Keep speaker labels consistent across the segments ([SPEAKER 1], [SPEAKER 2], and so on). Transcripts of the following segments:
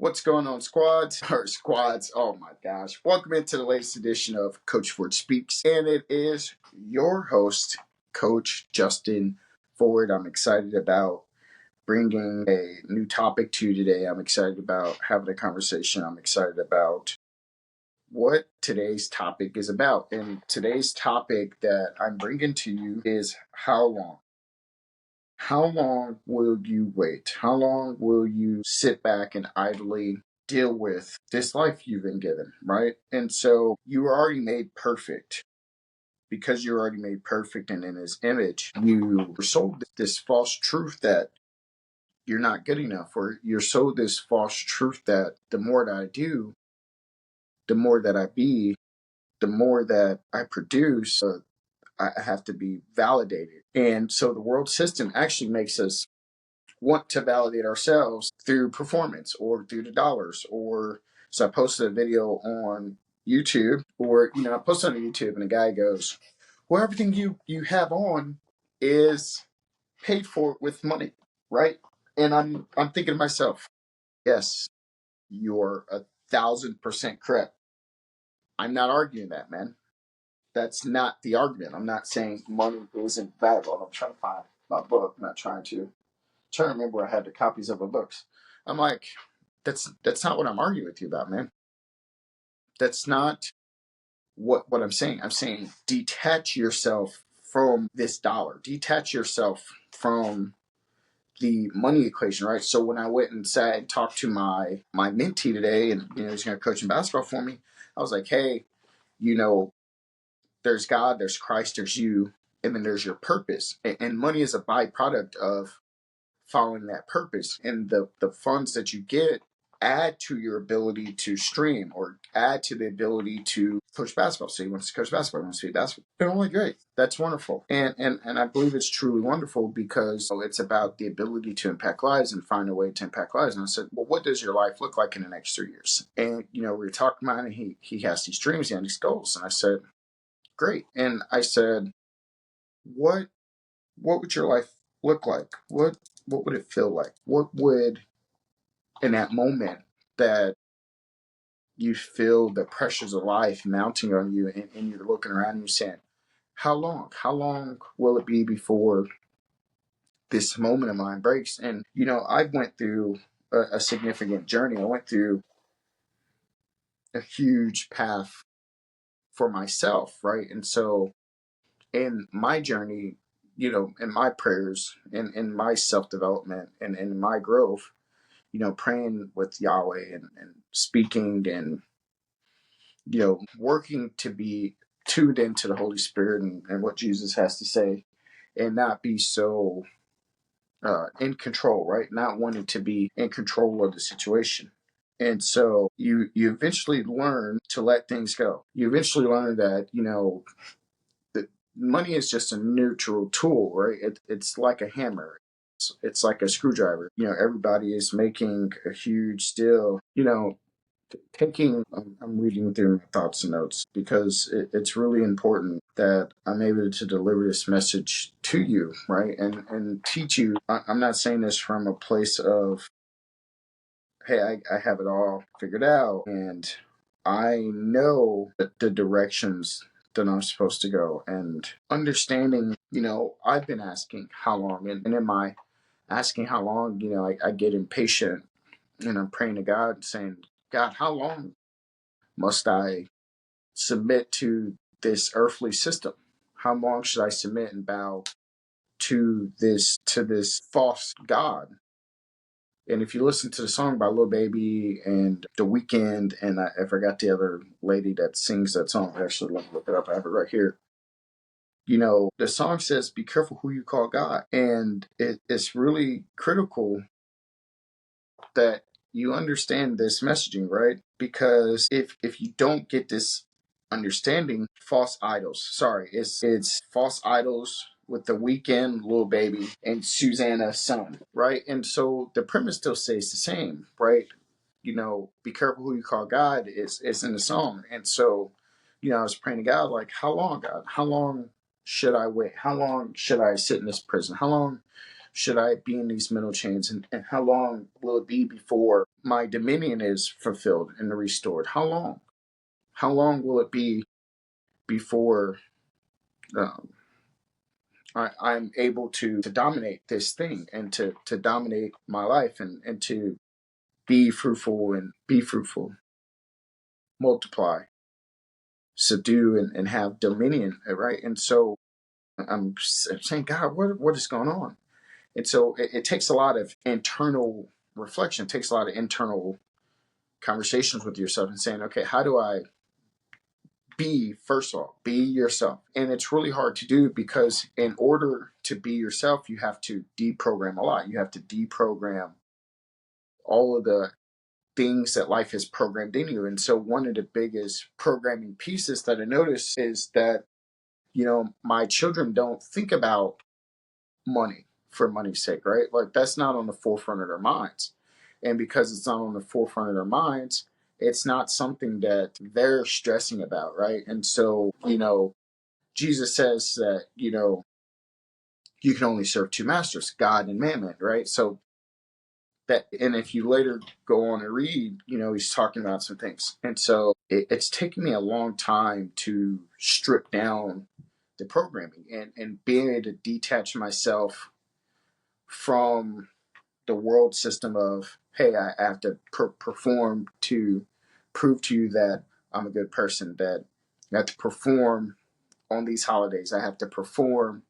[SPEAKER 1] What's going on, squads? Or squads, oh my gosh. Welcome into the latest edition of Coach Ford Speaks. And it is your host, Coach Justin Ford. I'm excited about bringing a new topic to you today. I'm excited about having a conversation. I'm excited about what today's topic is about. And today's topic that I'm bringing to you is how long? How long will you wait? How long will you sit back and idly deal with this life you've been given, right? And so you were already made perfect. Because you're already made perfect and in his image, you were sold this false truth that you're not good enough, or you're sold this false truth that the more that I do, the more that I be, the more that I produce, I have to be validated. And so the world system actually makes us want to validate ourselves through performance or through the dollars. Or so I posted a video on YouTube, or I posted on YouTube and a guy goes, well, everything you have on is paid for with money, right? And I'm thinking to myself, yes, you're 1,000% correct. I'm not arguing that, man. That's not the argument. I'm not saying money isn't valuable. I'm trying to find my book. I'm not trying to remember where I had the copies of the books. I'm like, that's not what I'm arguing with you about, man. That's not what I'm saying. I'm saying detach yourself from this dollar. Detach yourself from the money equation, right? So when I went and sat and talked to my mentee today, and he's going to coach in basketball for me, I was like, hey, there's God, there's Christ, there's you, and then there's your purpose. And money is a byproduct of following that purpose. And the funds that you get add to your ability to stream or add to the ability to coach basketball. So you want to coach basketball, you want to see basketball. They're only great. That's wonderful. And I believe it's truly wonderful because it's about the ability to impact lives and find a way to impact lives. And I said, well, what does your life look like in the next 3 years? And, we were talking about it, and he has these dreams, he has these goals. And I said, great. And I said, what would your life look like? What would it feel like? What would, in that moment that you feel the pressures of life mounting on you, and you're looking around and you're saying, how long? How long will it be before this moment of mine breaks? And, I went through a significant journey. I went through a huge path for myself, right? And so in my journey, in my prayers, in my self-development and in my growth, praying with Yahweh and speaking and, working to be tuned into the Holy Spirit and what Jesus has to say, and not be so in control, right? Not wanting to be in control of the situation. And so you eventually learn to let things go. You eventually learn that, that money is just a neutral tool, right? It's like a hammer. It's like a screwdriver. Everybody is making a huge deal, I'm reading through my thoughts and notes because it's really important that I'm able to deliver this message to you, right? And teach you. I'm not saying this from a place of, hey, I have it all figured out and I know the directions that I'm supposed to go, and understanding, I've been asking how long, and in my asking how long, I get impatient, and I'm praying to God saying, God, how long must I submit to this earthly system? How long should I submit and bow to this false God? And if you listen to the song by Lil Baby and The Weeknd, and I forgot the other lady that sings that song. Actually, let me look it up. I have it right here. The song says, "Be careful who you call God," and it's really critical that you understand this messaging, right? Because if you don't get this understanding, false idols. Sorry, it's false idols with The Weeknd, Lil Baby, and Susanna Son, right? And so the premise still stays the same, right? Be careful who you call God is in the song. And so, I was praying to God, like, how long, God? How long should I wait? How long should I sit in this prison? How long should I be in these mental chains? And how long will it be before my dominion is fulfilled and restored? How long? How long will it be before um, I'm able to dominate this thing and to dominate my life and to be fruitful, multiply, subdue, and have dominion, right? And so I'm saying, God, what is going on? And so it takes a lot of internal reflection, it takes a lot of internal conversations with yourself and saying, okay, how do I first of all, be yourself? And it's really hard to do because in order to be yourself, you have to deprogram a lot. You have to deprogram all of the things that life has programmed in you. And so one of the biggest programming pieces that I notice is that, my children don't think about money for money's sake, right? Like that's not on the forefront of their minds. And because it's not on the forefront of their minds, it's not something that they're stressing about, right? And so, Jesus says that, you can only serve two masters, God and mammon, right? So that, and if you later go on and read, he's talking about some things. And so it's taken me a long time to strip down the programming and being able to detach myself from the world system of, hey, I have to perform to prove to you that I'm a good person, that I have to perform on these holidays. I have to perform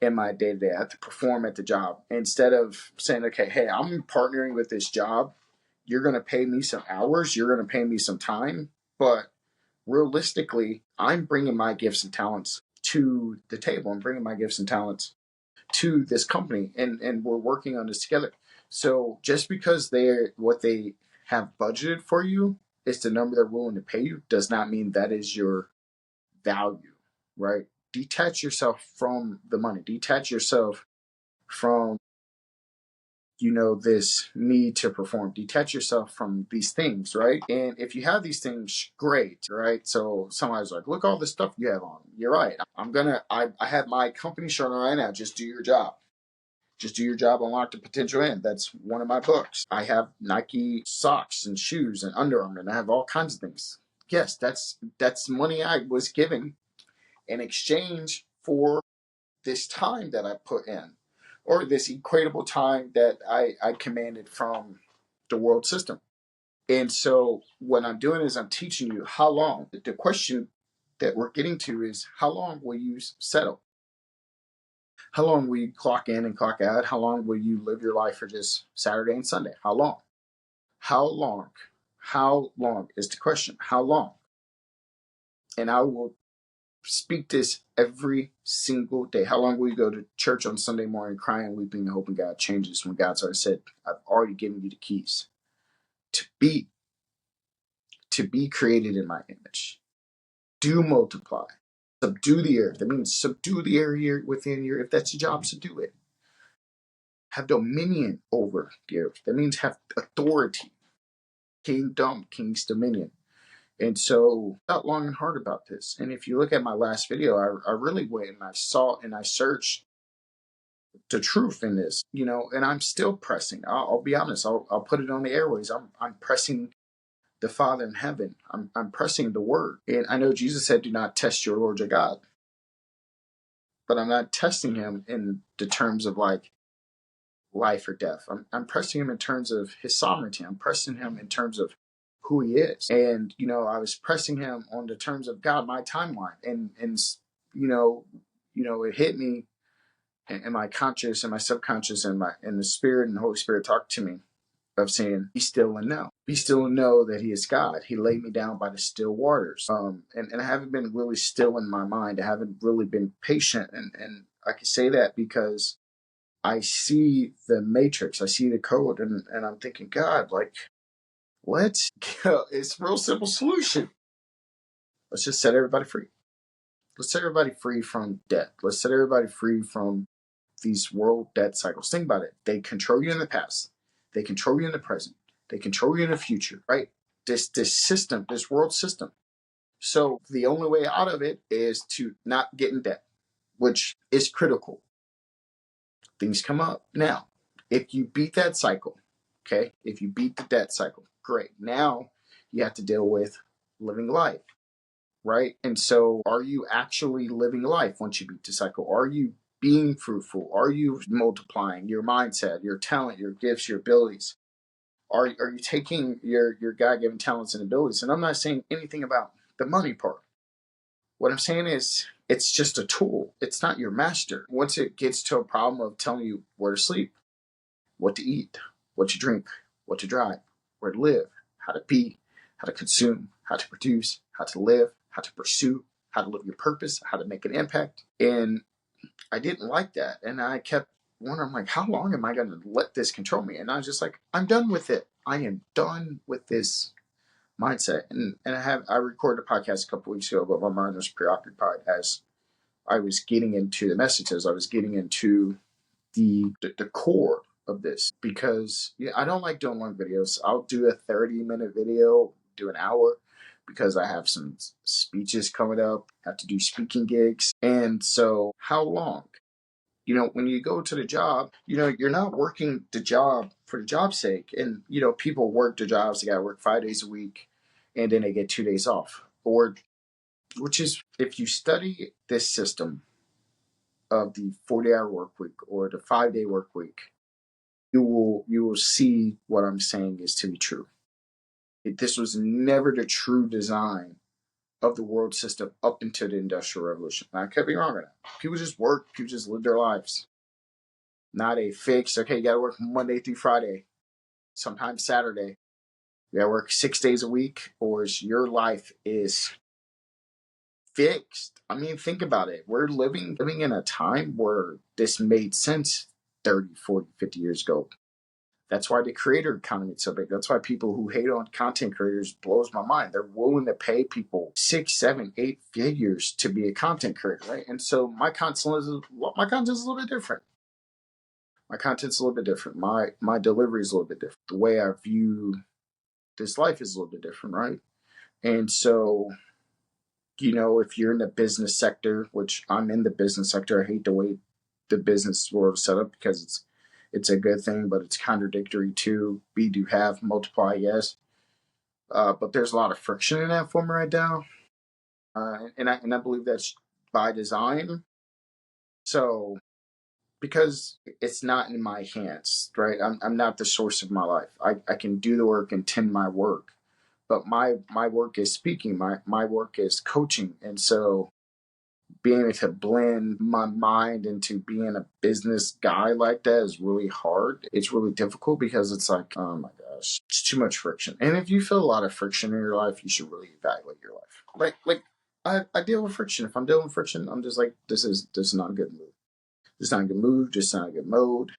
[SPEAKER 1] in my day to day. I have to perform at the job. Instead of saying, okay, hey, I'm partnering with this job. You're going to pay me some hours. You're going to pay me some time. But realistically, I'm bringing my gifts and talents to the table. I'm bringing my gifts and talents to this company, and we're working on this together. So just because what they have budgeted for you is the number they're willing to pay you does not mean that is your value, right? Detach yourself from the money. Detach yourself from this need to perform. Detach yourself from these things, right? And if you have these things, great, right? So somebody's like, look, all this stuff you have on. You're right. I have my company shirt on right now. Just do your job. Just do your job, unlock the potential end. That's one of my books. I have Nike socks and shoes and Under Armour, and I have all kinds of things. Yes, that's money I was given in exchange for this time that I put in, or this equatable time that I commanded from the world system. And so what I'm doing is I'm teaching you how long. The question that we're getting to is, how long will you settle? How long will you clock in and clock out? How long will you live your life for just Saturday and Sunday? How long? How long? How long is the question? How long? And I will speak this every single day. How long will you go to church on Sunday morning crying, weeping, and hoping God changes when God's already said, I've already given you the keys to be created in my image. Do multiply. Subdue the earth. That means subdue the area within your, if that's your job, subdue it. Have dominion over the earth. That means have authority. Kingdom, king's dominion. And so I thought long and hard about this. And if you look at my last video, I really went and I saw and I searched the truth in this, and I'm still pressing. I'll be honest. I'll put it on the airways. I'm pressing the Father in heaven. I'm pressing the word. And I know Jesus said, do not test your Lord your God. But I'm not testing him in the terms of like life or death. I'm pressing him in terms of his sovereignty. I'm pressing him in terms of who he is. And, I was pressing him on the terms of God, my timeline. And it hit me in my conscious and my subconscious and the spirit and the Holy Spirit talked to me of saying, be still and know. Be still and know that he is God. He laid me down by the still waters. And I haven't been really still in my mind. I haven't really been patient. And I can say that because I see the matrix, I see the code, and I'm thinking, God, like, let's go. It's a real simple solution. Let's just set everybody free. Let's set everybody free from debt. Let's set everybody free from these world debt cycles. Think about it. They control you in the past. They control you in the present. They control you in the future, right? This system, this world system. So the only way out of it is to not get in debt, which is critical. things come up. Now, if you beat that cycle, okay, if you beat the debt cycle, great. Now you have to deal with living life, right? And so, are you actually living life once you beat the cycle? Are you being fruitful? Are you multiplying your mindset, your talent, your gifts, your abilities? Are you taking your God given talents and abilities? And I'm not saying anything about the money part. What I'm saying is it's just a tool. It's not your master. Once it gets to a problem of telling you where to sleep, what to eat, what to drink, what to drive, where to live, how to be, how to consume, how to produce, how to live, how to pursue, how to live your purpose, how to make an impact. And I didn't like that. And I kept wondering, like, how long am I going to let this control me? And I was just like, I'm done with it. I am done with this mindset. And I recorded a podcast a couple weeks ago, but my mind was preoccupied as I was getting into the messages. I was getting into the core of this, because I don't like doing long videos. I'll do a 30-minute video, do an hour, because I have some speeches coming up, I have to do speaking gigs. And so how long? When you go to the job, you're not working the job for the job's sake. And, people work their jobs, they got to work 5 days a week, and then they get 2 days off. Or, which is, if you study this system of the 40-hour work week or the 5-day work week, you will see what I'm saying is to be true. This was never the true design of the world system up until the Industrial Revolution. I could be wrong on that. People just work, people just live their lives. Not a fixed, okay, you gotta work Monday through Friday, sometimes Saturday. You gotta work 6 days a week, or your life is fixed. I mean, think about it. We're living in a time where this made sense 30, 40, 50 years ago. That's why the creator economy is so big. That's why people who hate on content creators blows my mind. They're willing to pay people 6, 7, 8 figures to be a content creator, right? And so my content is a little bit different. My content's a little bit different. My delivery is a little bit different. The way I view this life is a little bit different, right? And so, if you're in the business sector, which I'm in the business sector, I hate the way the business world is set up, because it's a good thing, but it's contradictory to be, do, have, multiply, yes. But there's a lot of friction in that for me right now. And I believe that's by design. So, because it's not in my hands, right? I'm not the source of my life. I can do the work and tend my work, but my work is speaking. My work is coaching. And so, being able to blend my mind into being a business guy like that is really hard. It's really difficult, because it's like, oh my gosh, it's too much friction. And if you feel a lot of friction in your life, you should really evaluate your life. Like I deal with friction. If I'm dealing with friction, I'm just like, this is not a good move. This is not a good move. This is not a good mode.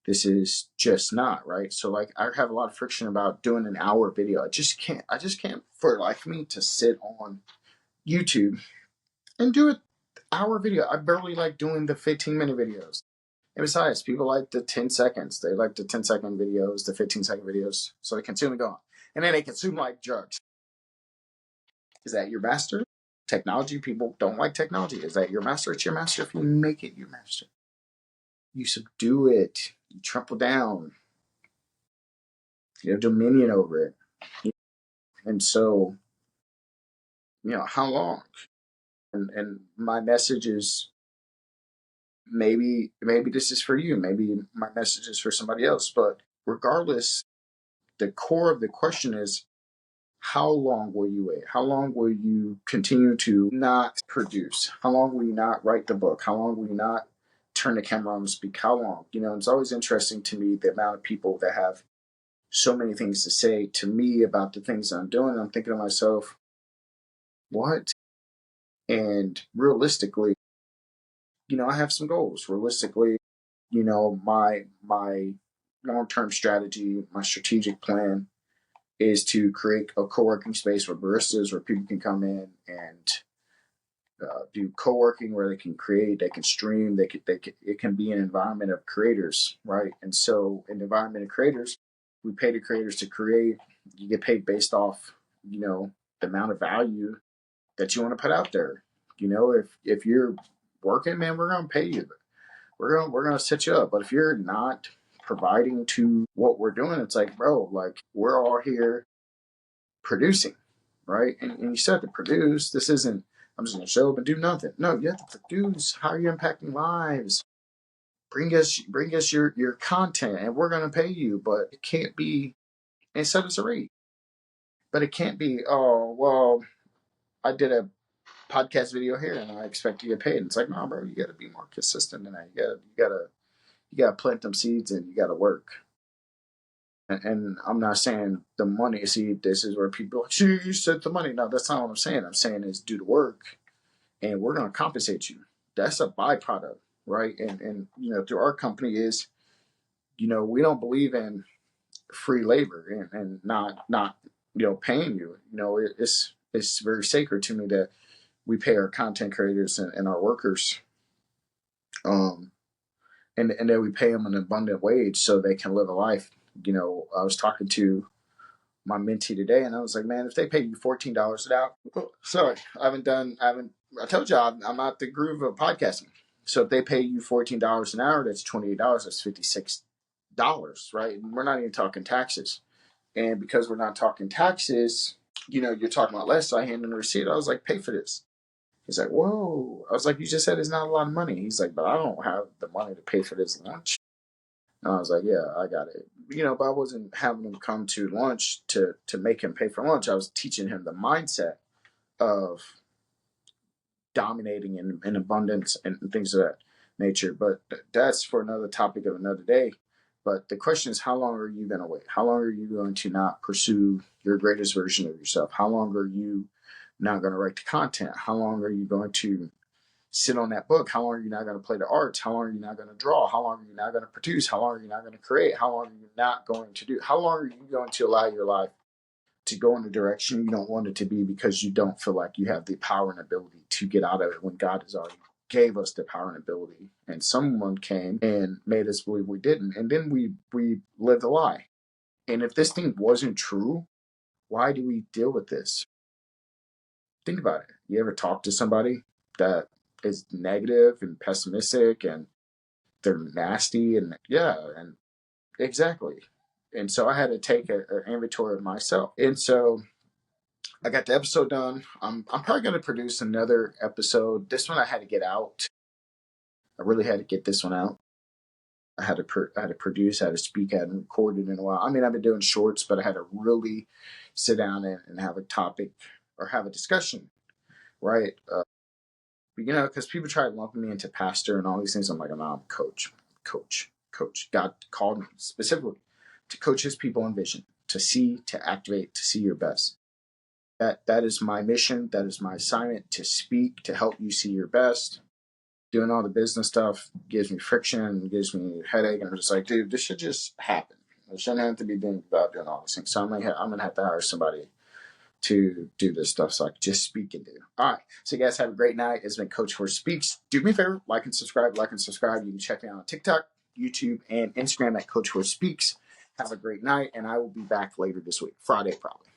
[SPEAKER 1] This is just not right. So, like, I have a lot of friction about doing an hour video. I just can't for life me to sit on YouTube and do an hour video. I barely like doing the 15-minute videos. And besides, people like the 10 seconds. They like the 10-second videos, the 15-second videos. So they consume and go on. And then they consume like drugs. Is that your master? Technology, people don't like technology. Is that your master? It's your master if you make it your master. You subdue it. You trample down. You have dominion over it. And so, how long? And my message is, maybe this is for you. Maybe my message is for somebody else. But regardless, the core of the question is, how long will you wait? How long will you continue to not produce? How long will you not write the book? How long will you not turn the camera on and speak? How long? It's always interesting to me the amount of people that have so many things to say to me about the things I'm doing. I'm thinking to myself, what? And realistically, I have some goals. Realistically, my long-term strategy, my strategic plan is to create a co-working space with baristas where people can come in and do co-working, where they can create, they can stream, it can be an environment of creators, right? And so, in the environment of creators, we pay the creators to create. You get paid based off, the amount of value that you want to put out there. If you're working, man, we're gonna pay you. we're gonna set you up. But if you're not providing to what we're doing, it's like, bro, like we're all here producing, right? And you said to produce. This isn't, I'm just gonna show up and do nothing. No, you have to produce. How are you impacting lives? Bring us your content, and we're gonna pay you. But it can't be, and set us a rate. But it can't be, oh well, I did a podcast video here and I expect to get paid. And it's like, no, bro, you got to be more consistent than that. You gotta plant them seeds and you gotta work. And I'm not saying the money. See, this is where people are like, "Gee, you said the money." No, that's not what I'm saying. I'm saying is do the work, and we're gonna compensate you. That's a byproduct, right? And through our company is, we don't believe in free labor and not paying you. It's very sacred to me that we pay our content creators and our workers, um, and then we pay them an abundant wage so they can live a life. I was talking to my mentee today, and I was like, man, if they pay you $14 an hour, sorry, I told you I'm out the groove of podcasting. So if they pay you $14 an hour, that's $28, that's $56, right? And we're not even talking taxes. And because we're not talking taxes, you're talking about less. So I handed him the receipt. I was like, pay for this. He's like, whoa. I was like, you just said it's not a lot of money. He's like, but I don't have the money to pay for this lunch. And I was like, yeah, I got it. But I wasn't having him come to lunch to make him pay for lunch. I was teaching him the mindset of dominating in abundance and things of that nature. But that's for another topic of another day. But the question is, how long are you going to wait? How long are you going to not pursue your greatest version of yourself? How long are you not going to write the content? How long are you going to sit on that book? How long are you not going to play the arts? How long are you not going to draw? How long are you not going to produce? How long are you not going to create? How long are you not going to do? How long are you going to allow your life to go in the direction you don't want it to be because you don't feel like you have the power and ability to get out of it when God has already gave us the power and ability, and someone came and made us believe we didn't, and then we lived a lie. And if this thing wasn't true, why do we deal with this? Think about it. You ever talk to somebody that is negative and pessimistic and they're nasty? And yeah, and exactly. And so I had to take an inventory of myself. And so I got the episode done. I'm probably going to produce another episode. This one I had to get out. I really had to get this one out. I had to produce, I had to speak, I hadn't recorded in a while. I mean, I've been doing shorts, but I had to really sit down and have a topic or have a discussion, right? Because people try lumping me into pastor and all these things. I'm like, I'm not coach. God called me specifically to coach his people in vision, to see, to activate, to see your best. That is my mission. That is my assignment, to speak, to help you see your best. Doing all the business stuff gives me friction, gives me a headache, and I'm just like, dude, this should just happen. I shouldn't have to be doing all these things. So I'm gonna have to hire somebody to do this stuff so I can just speak and do. All right. So you guys have a great night. It's been Coach Ford Speaks. Do me a favor, like and subscribe. You can check me out on TikTok, YouTube, and Instagram at Coach Ford Speaks. Have a great night, and I will be back later this week, Friday probably.